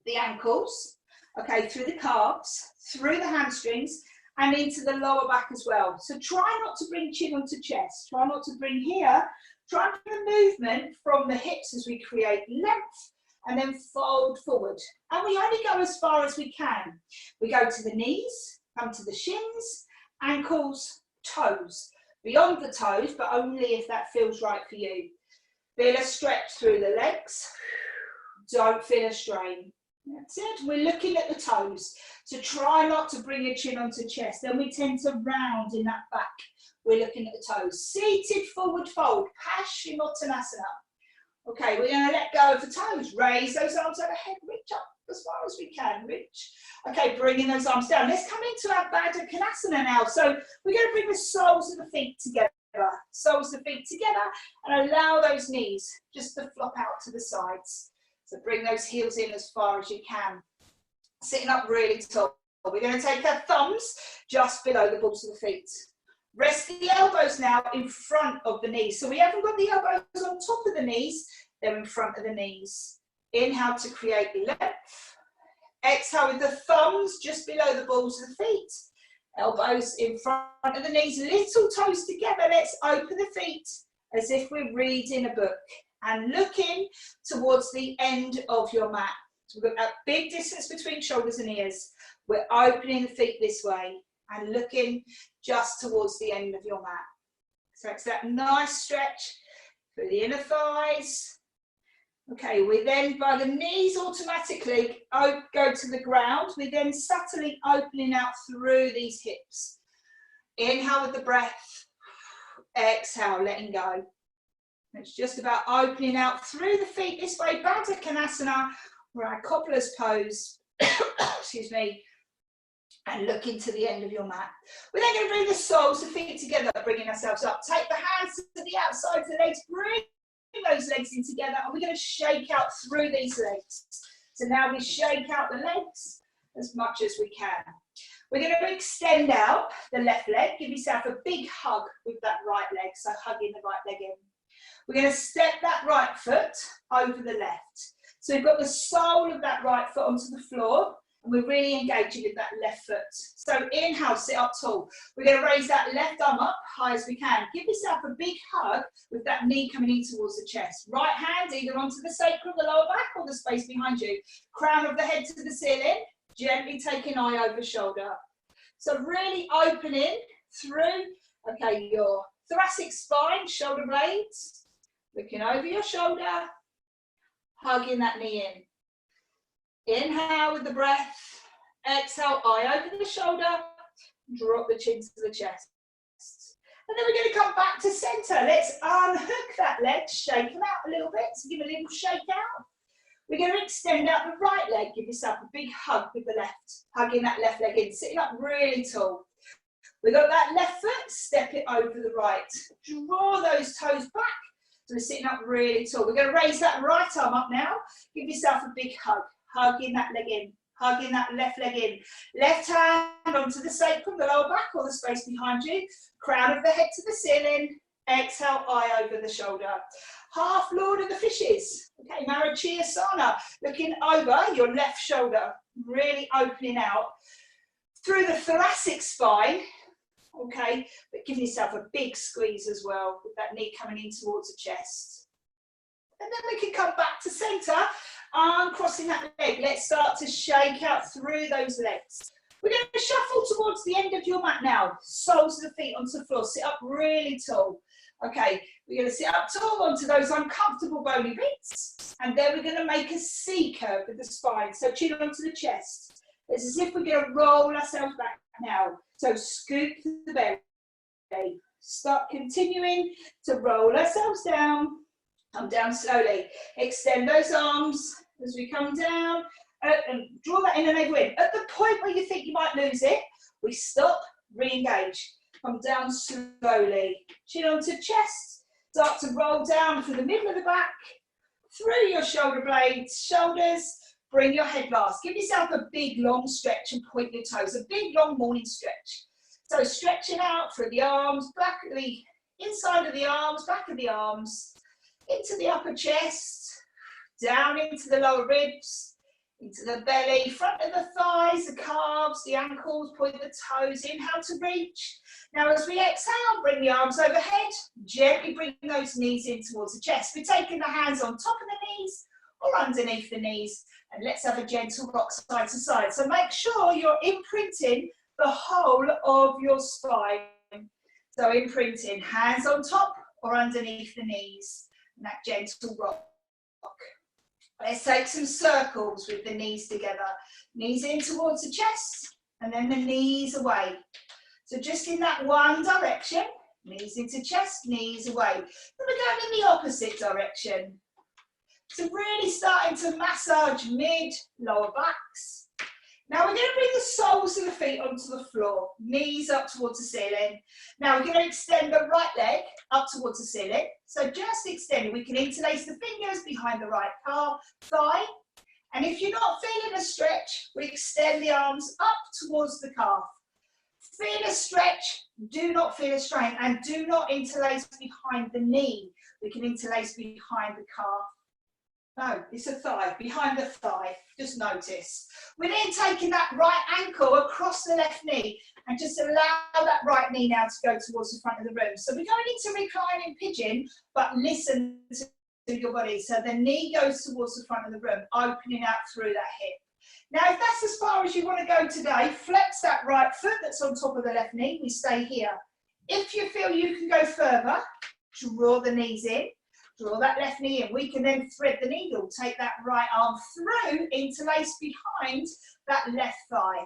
the ankles, okay, through the calves, through the hamstrings, and into the lower back as well. So try not to bring chin onto chest. Try not to bring here. Try and bring the movement from the hips as we create length and then fold forward. And we only go as far as we can. We go to the knees, come to the shins, ankles, toes. Beyond the toes, but only if that feels right for you. Feel a stretch through the legs. Don't feel a strain. That's it. We're looking at the toes. So try not to bring your chin onto chest. Then we tend to round in that back. We're looking at the toes. Seated forward fold. Paschimottanasana. Okay, we're going to let go of the toes. Raise those arms overhead. Reach up as far as we can. Reach. Okay, bringing those arms down. Let's come into our Baddha Konasana now. So we're going to bring the soles of the feet together. Soles of the feet together. And allow those knees just to flop out to the sides. So bring those heels in as far as you can. Sitting up really tall. We're going to take our thumbs just below the balls of the feet. Rest the elbows now in front of the knees. So we haven't got the elbows on top of the knees, they're in front of the knees. Inhale to create length. Exhale with the thumbs just below the balls of the feet. Elbows in front of the knees, little toes together. Let's open the feet as if we're reading a book and looking towards the end of your mat. So we've got that big distance between shoulders and ears. We're opening the feet this way and looking just towards the end of your mat. So it's that nice stretch for the inner thighs. Okay, we then, by the knees automatically go to the ground. We then subtly opening out through these hips. Inhale with the breath. Exhale, letting go. It's just about opening out through the feet this way. Baddha Konasana, or our cobbler's pose. Excuse me. And looking to the end of your mat. We're then going to bring the soles of the feet together, bringing ourselves up. Take the hands to the outside of the legs. Bring those legs in together. And we're going to shake out through these legs. So now we shake out the legs as much as we can. We're going to extend out the left leg. Give yourself a big hug with that right leg. So hugging the right leg in. We're going to step that right foot over the left. So we've got the sole of that right foot onto the floor, and we're really engaging with that left foot. So inhale, sit up tall. We're going to raise that left arm up high as we can. Give yourself a big hug with that knee coming in towards the chest. Right hand either onto the sacrum, the lower back, or the space behind you. Crown of the head to the ceiling, gently taking eye over shoulder. So really opening through, okay, your thoracic spine, shoulder blades. Looking over your shoulder, hugging that knee in. Inhale with the breath. Exhale, eye over the shoulder. Drop the chin to the chest. And then we're going to come back to centre. Let's unhook that leg, shake them out a little bit. So give a little shake out. We're going to extend out the right leg. Give yourself a big hug with the left. Hugging that left leg in, sitting up really tall. We've got that left foot, step it over the right. Draw those toes back. So we're sitting up really tall. We're going to raise that right arm up now. Give yourself a big hug. Hugging that leg in. Hugging that left leg in. Left hand onto the sacrum, the lower back, or the space behind you. Crown of the head to the ceiling. Exhale, eye over the shoulder. Half Lord of the Fishes. Okay, Marichyasana. Looking over your left shoulder. Really opening out through the thoracic spine. Okay, but give yourself a big squeeze as well with that knee coming in towards the chest. And then we can come back to centre, uncrossing that leg. Let's start to shake out through those legs. We're going to shuffle towards the end of your mat now. Soles of the feet onto the floor. Sit up really tall. Okay, we're going to sit up tall onto those uncomfortable bony bits. And then we're going to make a C curve with the spine. So chin onto the chest. It's as if we're going to roll ourselves back now. So scoop the belly. Start continuing to roll ourselves down. Come down slowly. Extend those arms as we come down. And draw that in and over in. At the point where you think you might lose it, we stop, re-engage. Come down slowly. Chin onto chest. Start to roll down through the middle of the back. Through your shoulder blades, shoulders. Bring your head last. Give yourself a big long stretch and point your toes. A big long morning stretch. So stretching out through the arms, back of the inside of the arms, back of the arms, into the upper chest, down into the lower ribs, into the belly, front of the thighs, the calves, the ankles, point the toes. Inhale to reach. Now as we exhale, bring the arms overhead. Gently bring those knees in towards the chest. We're taking the hands on top of the knees or underneath the knees. And let's have a gentle rock side to side. So make sure you're imprinting the whole of your spine. So imprinting, hands on top or underneath the knees. And that gentle rock. Let's take some circles with the knees together. Knees in towards the chest and then the knees away. So just in that one direction, knees into chest, knees away. Then we're going in the opposite direction. So really starting to massage mid, lower backs. Now we're going to bring the soles of the feet onto the floor, knees up towards the ceiling. Now we're going to extend the right leg up towards the ceiling. So just extend it. We can interlace the fingers behind the right calf, thigh. And if you're not feeling a stretch, we extend the arms up towards the calf. Feel a stretch, do not feel a strain, and do not interlace behind the knee. We can interlace behind the calf. No, it's a thigh, behind the thigh, just notice. We're then taking that right ankle across the left knee and just allow that right knee now to go towards the front of the room. So we're going into reclining pigeon, but listen to your body. So the knee goes towards the front of the room, opening out through that hip. Now, if that's as far as you want to go today, flex that right foot that's on top of the left knee, we stay here. If you feel you can go further, draw the knees in. Draw that left knee in. We can then thread the needle. Take that right arm through, interlace behind that left thigh.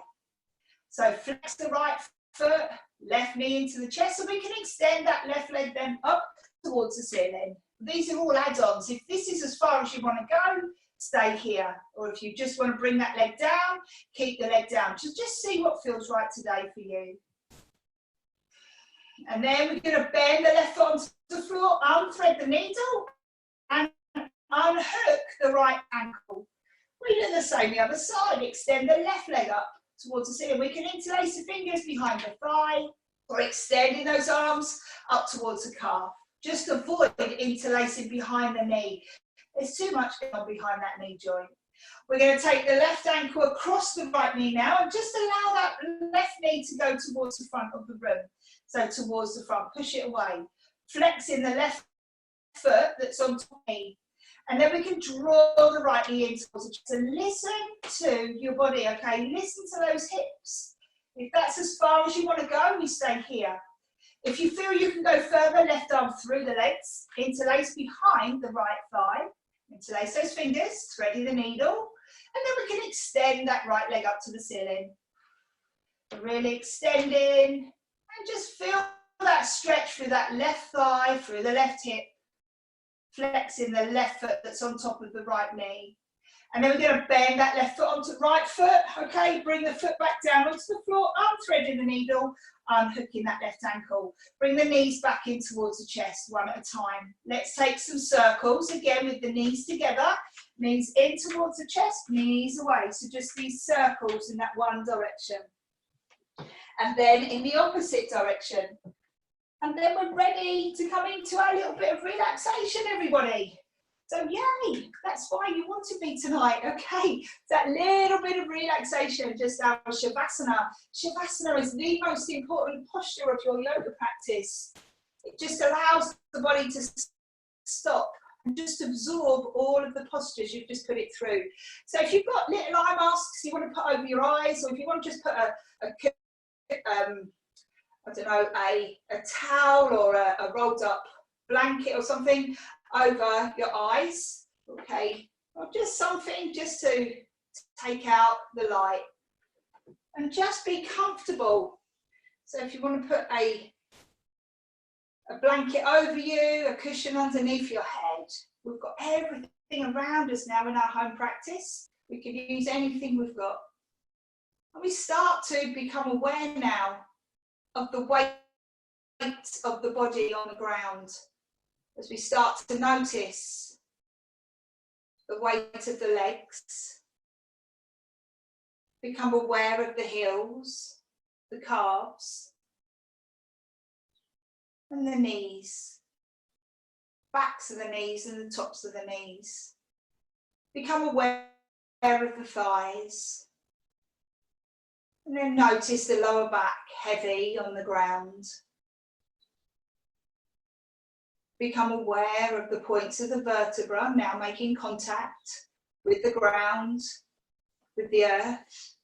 So flex the right foot, left knee into the chest, so we can extend that left leg then up towards the ceiling. These are all add-ons. If this is as far as you want to go, stay here. Or if you just want to bring that leg down, keep the leg down. Just see what feels right today for you. And then we're going to bend the left foot onto the floor, unthread the needle, and unhook the right ankle. We do the same the other side. Extend the left leg up towards the ceiling. We can interlace the fingers behind the thigh, or extending those arms up towards the calf. Just avoid interlacing behind the knee. There's too much going on behind that knee joint. We're going to take the left ankle across the right knee now, and just allow that left knee to go towards the front of the room. So towards the front, push it away. Flexing the left foot that's on top of the knee. And then we can draw the right knee in towards the chest. So listen to your body, okay? Listen to those hips. If that's as far as you want to go, we stay here. If you feel you can go further, left arm through the legs, interlace behind the right thigh, interlace those fingers, threading the needle, and then we can extend that right leg up to the ceiling. Really extending. And just feel that stretch through that left thigh, through the left hip, flexing the left foot that's on top of the right knee. And then we're going to bend that left foot onto the right foot, okay? Bring the foot back down onto the floor, unthreading the needle, unhooking that left ankle. Bring the knees back in towards the chest, one at a time. Let's take some circles, again with the knees together. Knees in towards the chest, knees away. So just these circles in that one direction. And then in the opposite direction. And then we're ready to come into our little bit of relaxation, everybody. So yay, that's why you wanted me tonight, okay? That little bit of relaxation, just our Shavasana. Shavasana is the most important posture of your yoga practice. It just allows the body to stop and just absorb all of the postures you've just put it through. So if you've got little eye masks you want to put over your eyes, or if you want to just put I don't know, a towel or a rolled up blanket or something over your eyes, okay, or just something just to take out the light and just be comfortable. So if you want to put a blanket over you, a cushion underneath your head, we've got everything around us now in our home practice. We can use anything we've got. And we start to become aware now of the weight of the body on the ground, as we start to notice the weight of the legs, become aware of the heels, the calves, and the knees, backs of the knees and the tops of the knees. Become aware of the thighs. And then notice the lower back heavy on the ground. Become aware of the points of the vertebra now making contact with the ground, with the earth,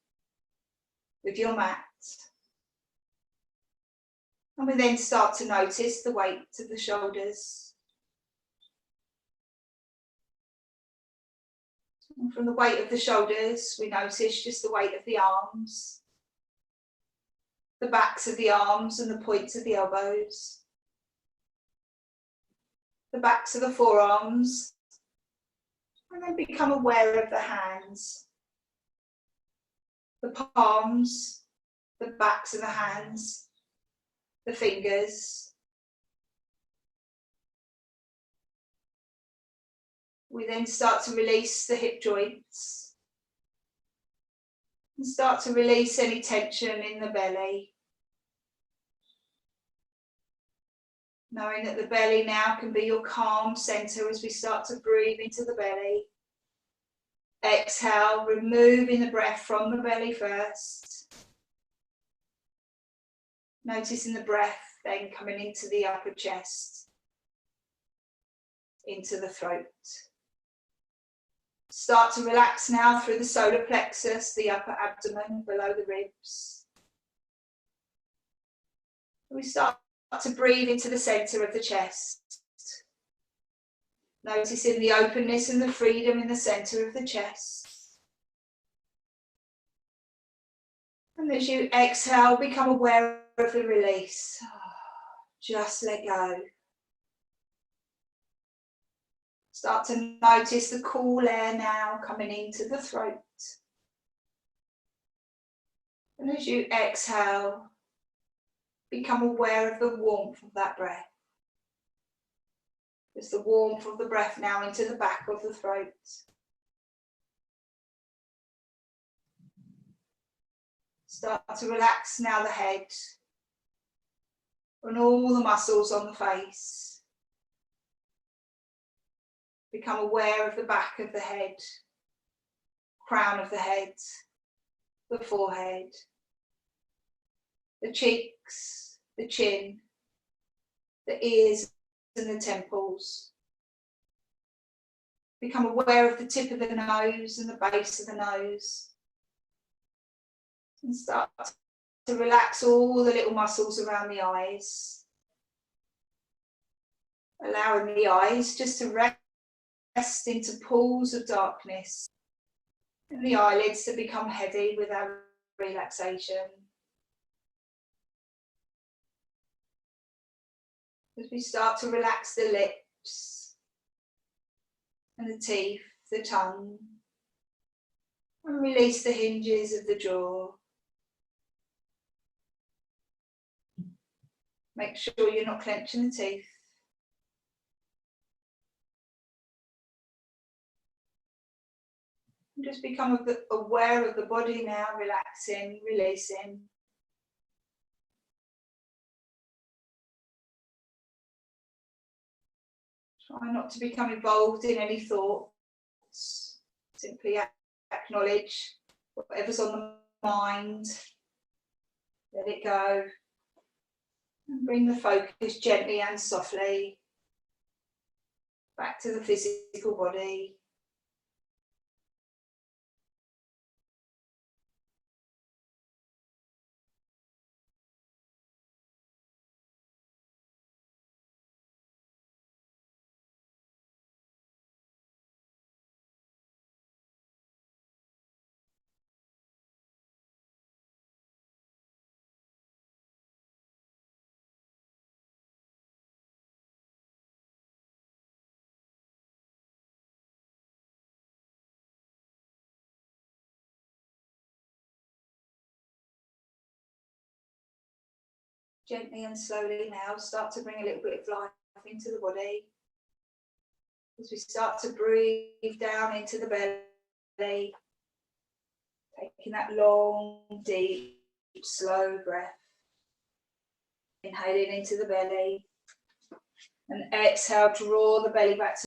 with your mat. And we then start to notice the weight of the shoulders. And from the weight of the shoulders, we notice just the weight of the arms, the backs of the arms and the points of the elbows, the backs of the forearms, and then become aware of the hands, the palms, the backs of the hands, the fingers. We then start to release the hip joints and start to release any tension in the belly. Knowing that the belly now can be your calm center as we start to breathe into the belly. Exhale, removing the breath from the belly first. Noticing the breath then coming into the upper chest, into the throat. Start to relax now through the solar plexus, the upper abdomen, below the ribs. We start to breathe into the center of the chest. Noticing the openness and the freedom in the center of the chest. And as you exhale, become aware of the release. Just let go. Start to notice the cool air now coming into the throat. And as you exhale, become aware of the warmth of that breath. There's the warmth of the breath now into the back of the throat. Start to relax now the head and all the muscles on the face. Become aware of the back of the head, crown of the head, the forehead, the cheeks, the chin, the ears and the temples. Become aware of the tip of the nose and the base of the nose. And start to relax all the little muscles around the eyes. Allowing the eyes just to rest into pools of darkness. And the eyelids to become heavy with our relaxation. As we start to relax the lips and the teeth, the tongue, and release the hinges of the jaw. Make sure you're not clenching the teeth. And just become aware of the body now, relaxing, releasing. Try not to become involved in any thoughts. Simply acknowledge whatever's on the mind. Let it go. And bring the focus gently and softly back to the physical body. Gently and slowly now start to bring a little bit of life into the body. As we start to breathe down into the belly, taking that long, deep, slow breath. Inhaling into the belly and exhale, draw the belly back to